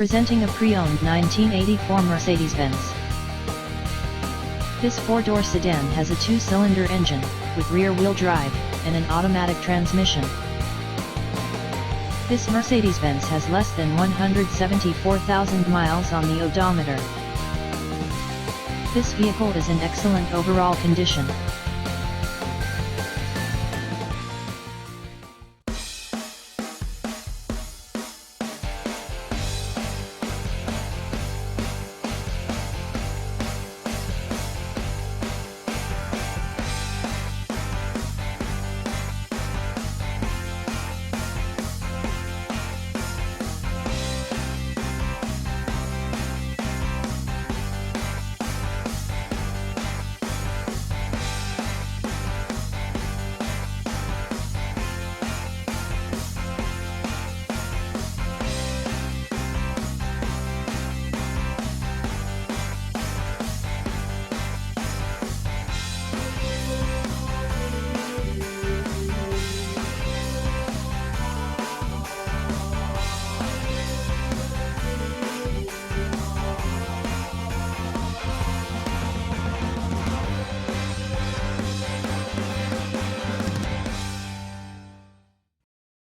Presenting a pre-owned 1984 Mercedes-Benz. This four-door sedan has a two-cylinder engine, with rear-wheel drive, and an automatic transmission. This Mercedes-Benz has less than 174,000 miles on the odometer. This vehicle is in excellent overall condition.